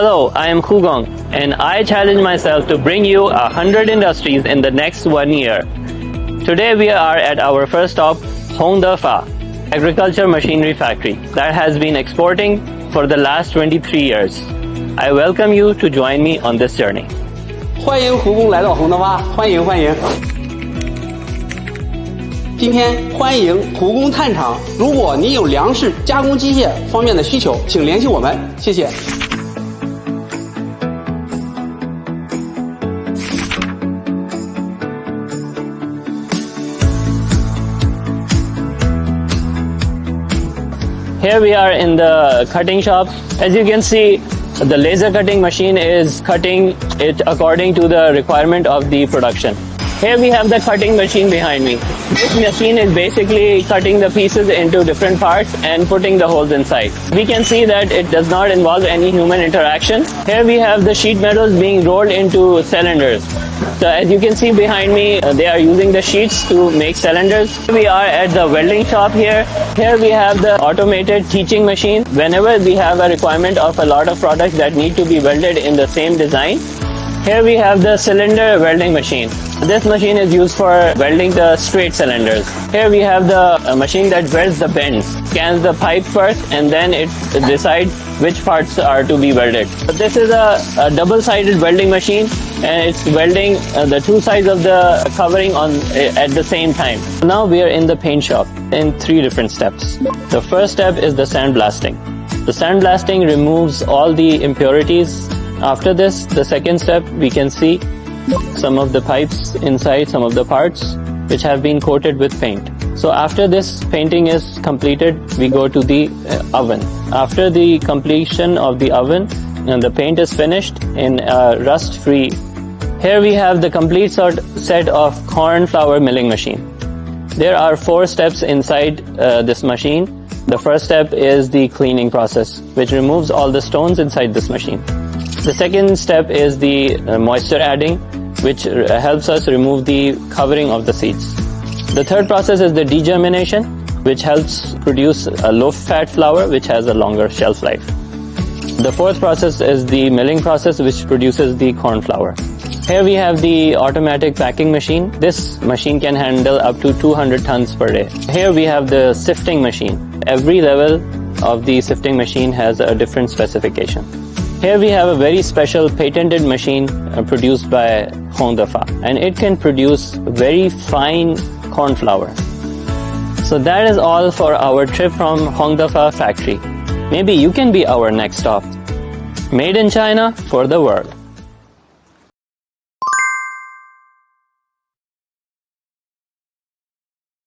Hello, I am Hugong, and I challenge myself to bring you 100 industries in the next 1 year. Today we are at our first stop, Hongdefa, agriculture machinery factory that has been exporting for the last 23 years. I welcome you to join me on this journey. 欢迎胡工来到洪德发，欢迎欢迎。今天欢迎胡工探厂，如果您有粮食加工机械方面的需求，请联系我们，谢谢。Here we are in the cutting shop. As you can see, the laser cutting machine is cutting it according to the requirement of the production. Here we have the cutting machine behind me. This machine is basically cutting the pieces into different parts and putting the holes inside. We can see that it does not involve any human interaction. Here we have the sheet metals being rolled into cylinders. So as you can see behind me, they are using the sheets to make cylinders. We are at the welding shop here. Here we have the automated teaching machine. Whenever we have a requirement of a lot of products that need to be welded in the same design, here we have the cylinder welding machine. This machine is used for welding the straight cylinders. Here we have the machine that welds the bends, scans the pipe first, and then it decides which parts are to be welded. This is a double-sided welding machine, and it's welding the two sides of the covering at the same time. Now we are in the paint shop in 3 different steps. The first step is the sandblasting. The sandblasting removes all the impurities. After this, the second step, we can see some of the pipes inside some of the parts which have been coated with paint. So after this painting is completed, we go to the oven. After the completion of the oven, and the paint is finished in rust-free. Here we have the complete set of corn flour milling machine. There are 4 steps inside this machine. The first step is the cleaning process, which removes all the stones inside this machine. The second step is the moisture adding, which helps us remove the covering of the seeds. The third process is the degermination, which helps produce a low-fat flour, which has a longer shelf life. The fourth process is the milling process, which produces the corn flour. Here we have the automatic packing machine. This machine can handle up to 200 tons per day. Here we have the sifting machine. Every level of the sifting machine has a different specification. Here we have a very special patented machine produced by Hongdefa, and it can produce very fine corn flour. So that is all for our trip from Hongdefa factory. Maybe you can be our next stop. Made in China for the world.